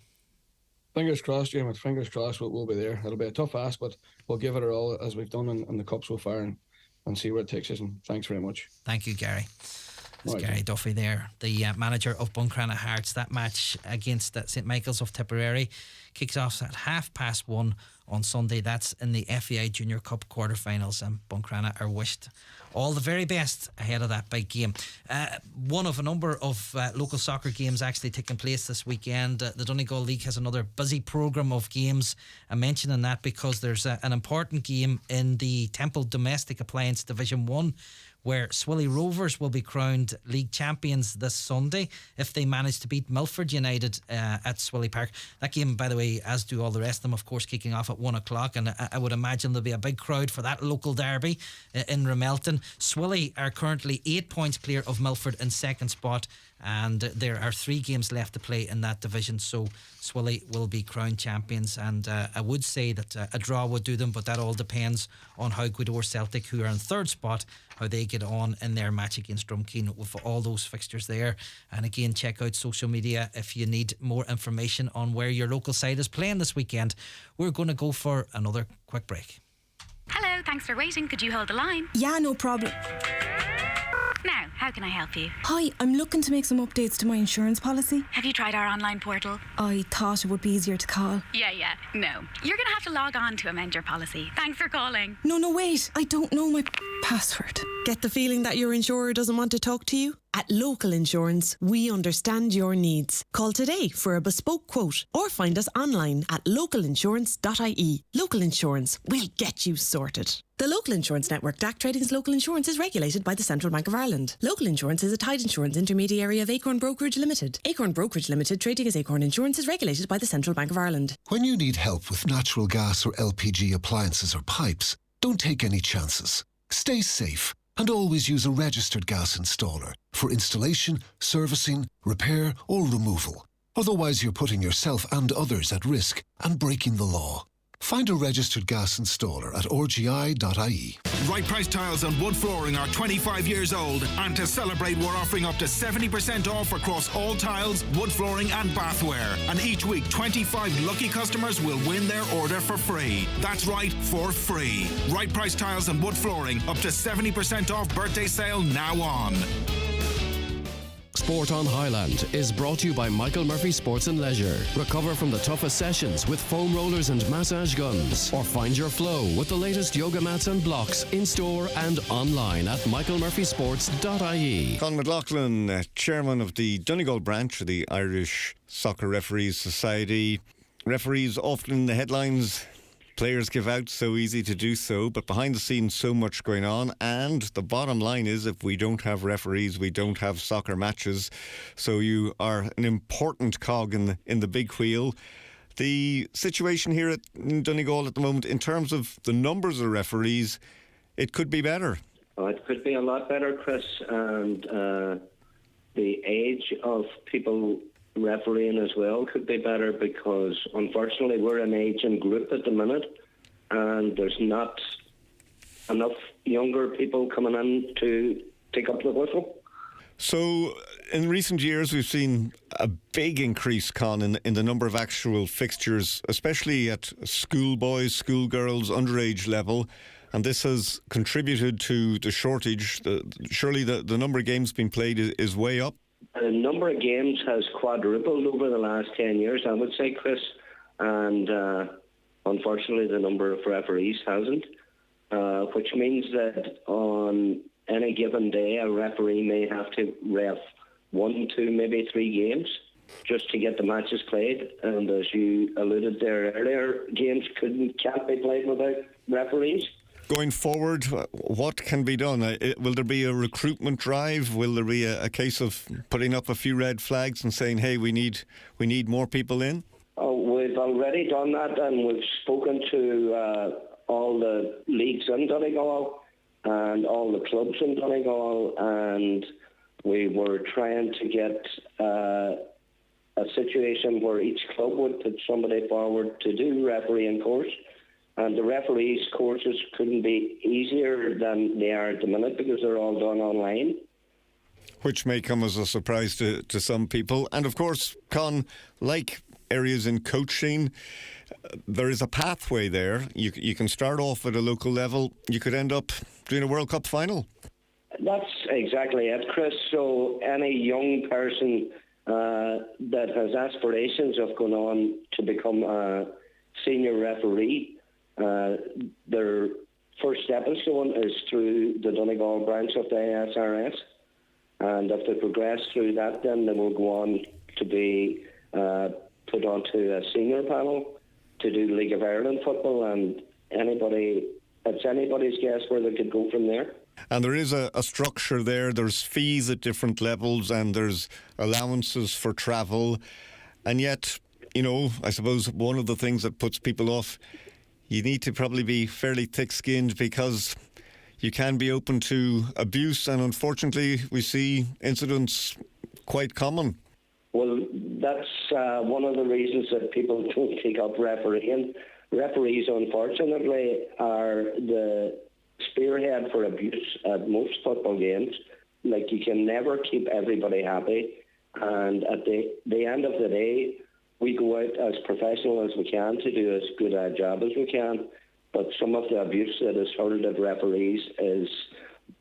Fingers crossed, James. Fingers crossed we'll be there. It'll be a tough ask, but we'll give it our all as we've done in the Cup so far and see where it takes us. And thanks very much. Thank you, Gary. That's Gary Duffy there, the manager of Buncrana Hearts. That match against St Michael's of Tipperary kicks off at 1:30 on Sunday. That's in the FAI Junior Cup quarterfinals, and Buncrana are wished all the very best ahead of that big game. One of a number of local soccer games actually taking place this weekend. The Donegal League has another busy programme of games. I'm mentioning that because there's an important game in the Temple Domestic Appliance Division 1, where Swilly Rovers will be crowned league champions this Sunday if they manage to beat Milford United at Swilly Park. That game, by the way, as do all the rest of them, of course, kicking off at 1 o'clock, and I would imagine there'll be a big crowd for that local derby in Ramelton. Swilly are currently 8 points clear of Milford in second spot, and there are 3 games left to play in that division, so Swilly will be crowned champions, and I would say that a draw would do them, but that all depends on how Gweedore Celtic, who are in third spot, how they get on in their match against Drumkeen with all those fixtures there. And again, check out social media if you need more information on where your local side is playing this weekend. We're going to go for another quick break. Hello, thanks for waiting. Could you hold the line? Yeah, no problem. Now, how can I help you? Hi, I'm looking to make some updates to my insurance policy. Have you tried our online portal? I thought it would be easier to call. Yeah, no. You're going to have to log on to amend your policy. Thanks for calling. No, wait. I don't know my password. Get the feeling that your insurer doesn't want to talk to you? At Local Insurance, we understand your needs. Call today for a bespoke quote or find us online at localinsurance.ie. Local Insurance, we'll get you sorted. The Local Insurance Network, DAC Trading's Local Insurance, is regulated by the Central Bank of Ireland. Local Insurance is a tied insurance intermediary of Acorn Brokerage Limited. Acorn Brokerage Limited, trading as Acorn Insurance, is regulated by the Central Bank of Ireland. When you need help with natural gas or LPG appliances or pipes, don't take any chances. Stay safe and always use a registered gas installer for installation, servicing, repair or removal. Otherwise, you're putting yourself and others at risk and breaking the law. Find a registered gas installer at rgi.ie. Right Price Tiles and Wood Flooring are 25 years old, and to celebrate we're offering up to 70% off across all tiles, wood flooring and bathware. And each week 25 lucky customers will win their order for free. That's right, for free. Right Price Tiles and Wood Flooring, up to 70% off birthday sale now on. Sport on Highland is brought to you by Michael Murphy Sports and Leisure. Recover from the toughest sessions with foam rollers and massage guns, or find your flow with the latest yoga mats and blocks in store and online at michaelmurphysports.ie. Con McLaughlin, chairman of the Donegal branch of the Irish Soccer Referees Society. Referees often in the headlines. Players give out, so easy to do so, but behind the scenes so much going on, and the bottom line is if we don't have referees, we don't have soccer matches. So you are an important cog in the big wheel. The situation here in Donegal at the moment, in terms of the numbers of referees, it could be better. Oh, it could be a lot better, Chris, and the age of people refereeing as well could be better, because unfortunately we're an aging group at the minute and there's not enough younger people coming in to take up the whistle. So In recent years, we've seen a big increase, Con, in the number of actual fixtures, especially at schoolboys, schoolgirls, underage level. And this has contributed to the shortage. Surely the number of games being played is way up. The number of games has quadrupled over the last 10 years, I would say, Chris. And unfortunately, the number of referees hasn't. Which means that on any given day, a referee may have to ref 1, 2, maybe 3 games just to get the matches played. And as you alluded there earlier, games can't be played without referees. Going forward, what can be done? Will there be a recruitment drive? Will there be a case of putting up a few red flags and saying, hey, we need more people in? We've already done that, and we've spoken to all the leagues in Donegal and all the clubs in Donegal, and we were trying to get a situation where each club would put somebody forward to do refereeing course. And the referees' courses couldn't be easier than they are at the minute because they're all done online. Which may come as a surprise to some people. And of course, Con, like areas in coaching, there is a pathway there. You can start off at a local level. You could end up doing a World Cup final. That's exactly it, Chris. So any young person that has aspirations of going on to become a senior referee, their first stepping stone is through the Donegal branch of the ASRS, and if they progress through that, then they will go on to be put onto a senior panel to do League of Ireland football, and it's anybody's guess where they could go from there. And there is a structure there. There's fees at different levels, and there's allowances for travel, and yet, I suppose one of the things that puts people off, you need to probably be fairly thick-skinned because you can be open to abuse, and unfortunately we see incidents quite common. Well, that's one of the reasons that people don't take up refereeing. Referees, unfortunately, are the spearhead for abuse at most football games. Like, you can never keep everybody happy, and at the end of the day, we go out as professional as we can to do as good a job as we can, but some of the abuse that is hurled at referees is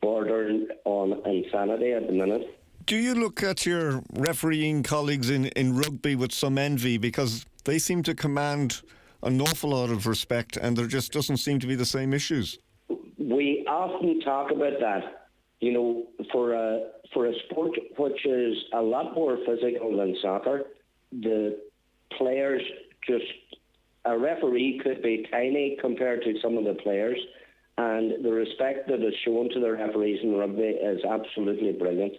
bordering on insanity at the minute. Do you look at your refereeing colleagues in rugby with some envy because they seem to command an awful lot of respect and there just doesn't seem to be the same issues? We often talk about that. For a sport which is a lot more physical than soccer, the players a referee could be tiny compared to some of the players, and the respect that is shown to the referees in rugby is absolutely brilliant.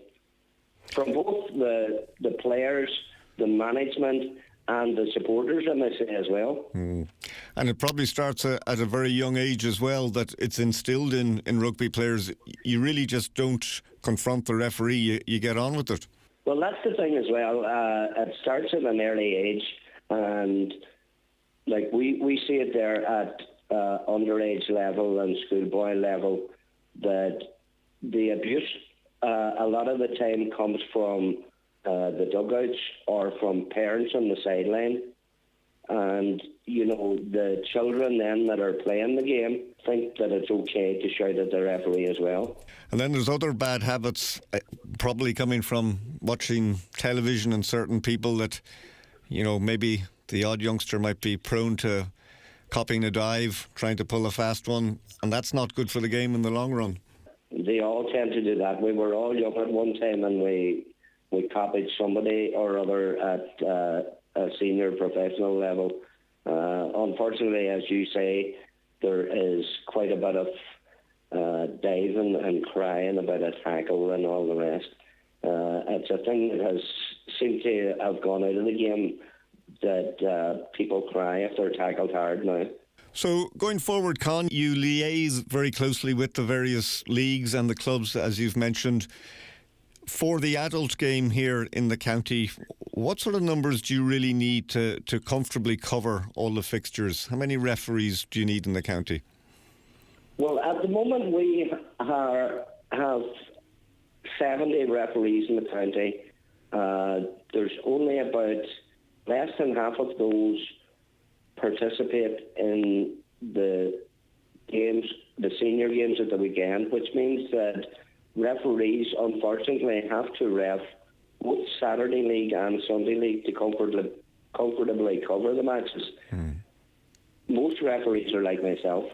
From both the players, the management, and the supporters, I must say as well. And it probably starts at a very young age as well, that it's instilled in rugby players. You really just don't confront the referee, you get on with it. Well, that's the thing as well. It starts at an early age, and like we see it there at underage level and schoolboy level, that the abuse a lot of the time comes from the dugouts or from parents on the sideline. And, the children then that are playing the game think that it's okay to shout at the referee as well. And then there's other bad habits probably coming from watching television and certain people that, maybe the odd youngster might be prone to copying a dive, trying to pull a fast one, and that's not good for the game in the long run. They all tend to do that. We were all young at one time and we copied somebody or other at a senior professional level. Unfortunately, as you say, there is quite a bit of diving and crying about a tackle and all the rest. It's a thing that has seemed to have gone out of the game, that people cry if they're tackled hard now. So going forward, Con, you liaise very closely with the various leagues and the clubs, as you've mentioned. For the adult game here in the county, what sort of numbers do you really need to comfortably cover all the fixtures? How many referees do you need in the county? Well, at the moment we have 70 referees in the county, There's only about less than half of those participate in the games, the senior games at the weekend, which means that referees unfortunately have to ref both Saturday League and Sunday League to comfortably cover the matches. Most referees are like myself.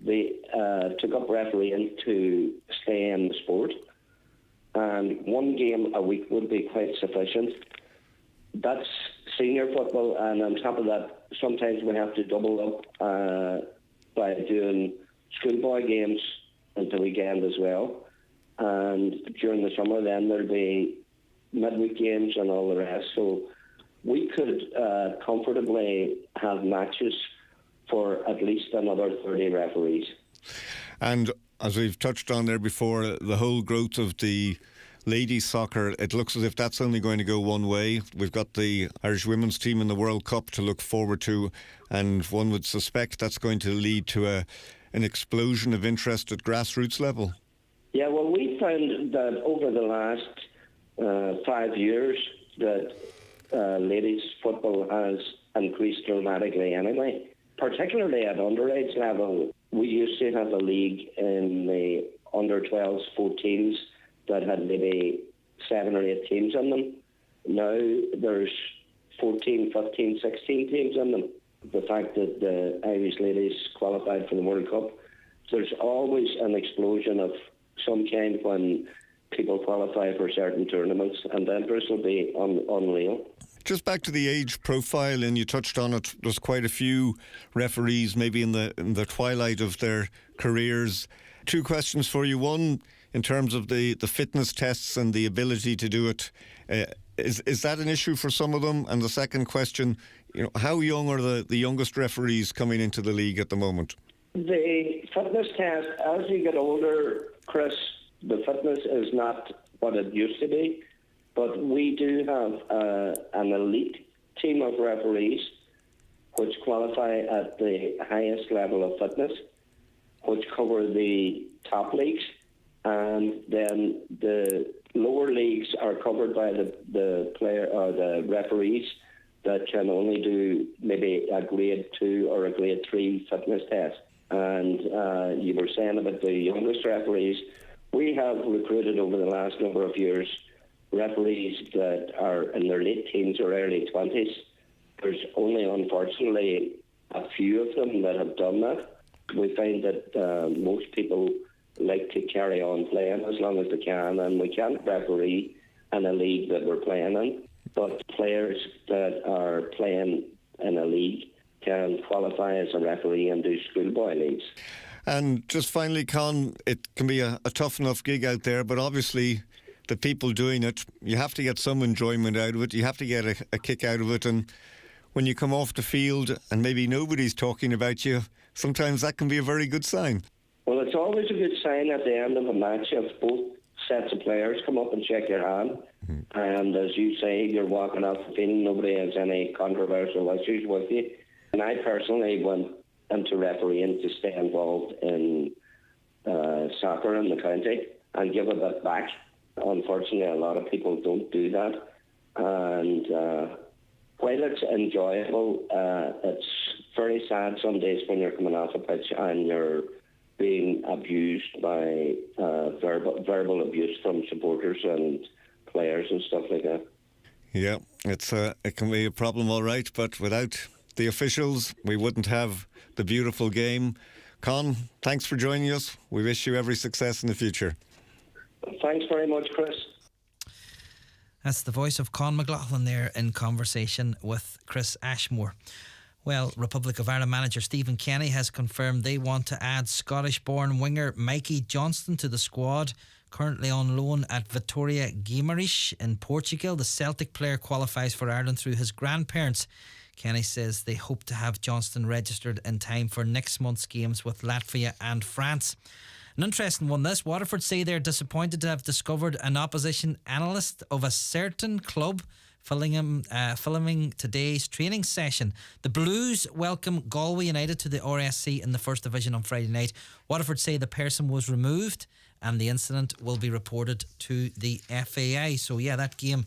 They took up refereeing to stay in the sport, and one game a week would be quite sufficient. That's senior football, and on top of that, sometimes we have to double up by doing schoolboy games at the weekend as well. And during the summer, then there'll be midweek games and all the rest. So we could comfortably have matches for at least another 30 referees. And as we've touched on there before, the whole growth of the ladies soccer, it looks as if that's only going to go one way. We've got the Irish women's team in the World Cup to look forward to, and one would suspect that's going to lead to an explosion of interest at grassroots level. Yeah, well, we found that over the last 5 years that ladies football has increased dramatically anyway, particularly at underage level. We used to have a league in the under-12s, 14s, that had maybe 7 or 8 teams in them. Now there's 14, 15, 16 teams in them. The fact that the Irish ladies qualified for the World Cup, there's always an explosion of some kind when people qualify for certain tournaments, and the interest will be unreal. Just back to the age profile, and you touched on it, there's quite a few referees maybe in the twilight of their careers. 2 questions for you. One, in terms of the fitness tests and the ability to do it, is that an issue for some of them? And the second question, how young are the youngest referees coming into the league at the moment? The fitness test, as you get older, Chris, the fitness is not what it used to be. But we do have an elite team of referees which qualify at the highest level of fitness, which cover the top leagues, and then the lower leagues are covered by the player or the referees that can only do maybe a grade 2 or a grade 3 fitness test. And you were saying about the youngest referees, we have recruited over the last number of years referees that are in their late teens or early 20s. There's only, unfortunately, a few of them that have done that. We find that most people like to carry on playing as long as they can, and we can't referee in a league that we're playing in. But players that are playing in a league can qualify as a referee and do schoolboy leagues. And just finally, Con, it can be a tough enough gig out there, but obviously the people doing it, you have to get some enjoyment out of it. You have to get a kick out of it. And when you come off the field and maybe nobody's talking about you, sometimes that can be a very good sign. Well, it's always a good sign at the end of a match if both sets of players come up and shake your hand. And as you say, you're walking off the field, nobody has any controversial issues with you. And I personally went into refereeing to stay involved in soccer in the county and give a bit back. Unfortunately, a lot of people don't do that. And while it's enjoyable, it's very sad some days when you're coming off a pitch and you're being abused by verbal abuse from supporters and players and stuff like that. Yeah, it can be a problem, all right, but without the officials, we wouldn't have the beautiful game. Con, thanks for joining us. We wish you every success in the future. Thanks very much, Chris. That's the voice of Con McLaughlin there in conversation with Chris Ashmore. Well, Republic of Ireland manager Stephen Kenny has confirmed they want to add Scottish-born winger Mikey Johnston to the squad. Currently on loan at Vitória Guimarães in Portugal, the Celtic player qualifies for Ireland through his grandparents. Kenny says they hope to have Johnston registered in time for next month's games with Latvia and France. An interesting one this. Waterford say they're disappointed to have discovered an opposition analyst of a certain club filming today's training session. The Blues welcome Galway United to the RSC in the First Division on Friday night. Waterford say the person was removed and the incident will be reported to the FAI. So yeah, that game,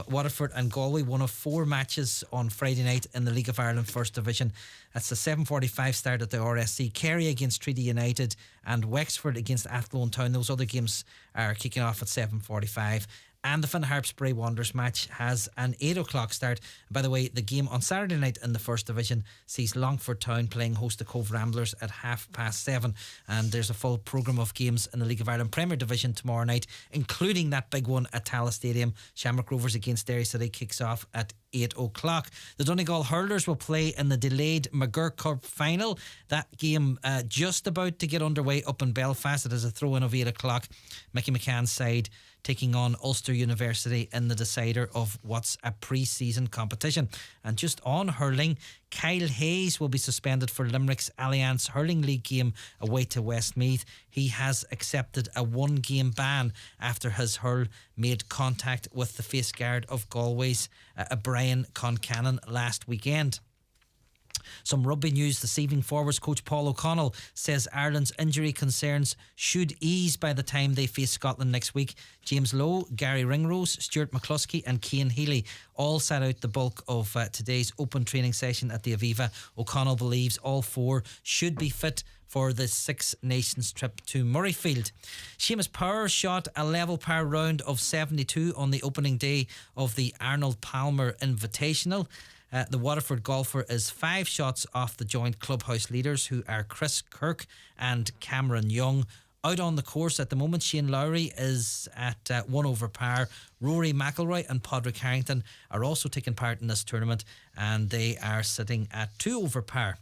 Waterford and Galway, one of 4 matches on Friday night in the League of Ireland First Division. That's a 7:45 start at the RSC. Kerry against Treaty United and Wexford against Athlone Town. Those other games are kicking off at 7:45. And the Finn Harps Bray Wanderers match has an 8 o'clock start. By the way, the game on Saturday night in the First Division sees Longford Town playing host to Cove Ramblers at 7:30. And there's a full programme of games in the League of Ireland Premier Division tomorrow night, including that big one at Tallaght Stadium. Shamrock Rovers against Derry City kicks off at 8 o'clock. The Donegal Hurlers will play in the delayed McGurk Cup final. That game just about to get underway up in Belfast. It is a throw-in of 8 o'clock. Mickey McCann's side taking on Ulster University in the decider of what's a pre-season competition. And just on hurling, Kyle Hayes will be suspended for Limerick's Alliance Hurling League game away to Westmeath. He has accepted a 1-game ban after his hurl made contact with the face guard of Galway's Brian Concannon last weekend. Some rugby news this evening. Forwards coach Paul O'Connell says Ireland's injury concerns should ease by the time they face Scotland next week. James Lowe, Gary Ringrose, Stuart McCluskey and Cian Healy all sat out the bulk of today's open training session at the Aviva. O'Connell believes all 4 should be fit for the Six Nations trip to Murrayfield. Seamus Power shot a level par round of 72 on the opening day of the Arnold Palmer Invitational. The Waterford golfer is 5 shots off the joint clubhouse leaders, who are Chris Kirk and Cameron Young. Out on the course at the moment, Shane Lowry is at 1 over par. Rory McIlroy and Padraig Harrington are also taking part in this tournament, and they are sitting at 2 over par.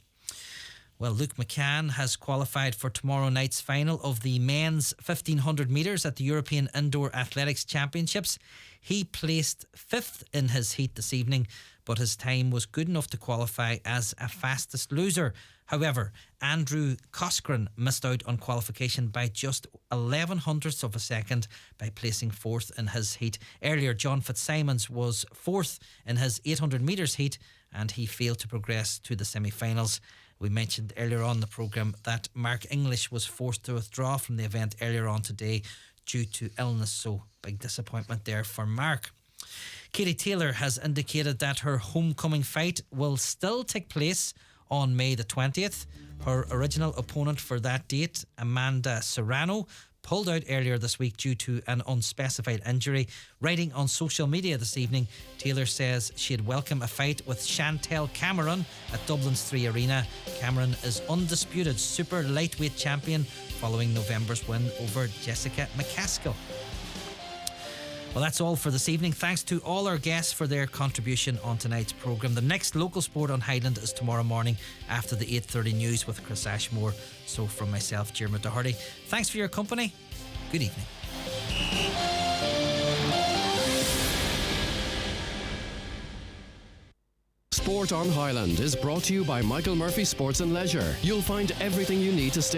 Well, Luke McCann has qualified for tomorrow night's final of the men's 1500 metres at the European Indoor Athletics Championships. He placed 5th in his heat this evening, but his time was good enough to qualify as a fastest loser. However, Andrew Coscoran missed out on qualification by just 0.11 of a second by placing 4th in his heat. Earlier, John Fitzsimons was 4th in his 800 metres heat, and he failed to progress to the semi-finals. We mentioned earlier on the programme that Mark English was forced to withdraw from the event earlier on today due to illness, so big disappointment there for Mark. Katie Taylor has indicated that her homecoming fight will still take place on May the 20th. Her original opponent for that date, Amanda Serrano, pulled out earlier this week due to an unspecified injury. Writing on social media this evening, Taylor says she'd welcome a fight with Chantel Cameron at Dublin's 3 Arena. Cameron is undisputed super lightweight champion following November's win over Jessica McCaskill. Well, that's all for this evening. Thanks to all our guests for their contribution on tonight's programme. The next local sport on Highland is tomorrow morning after the 8:30 news with Chris Ashmore. So from myself, Diarmuid Doherty, thanks for your company. Good evening. Sport on Highland is brought to you by Michael Murphy Sports and Leisure. You'll find everything you need to stay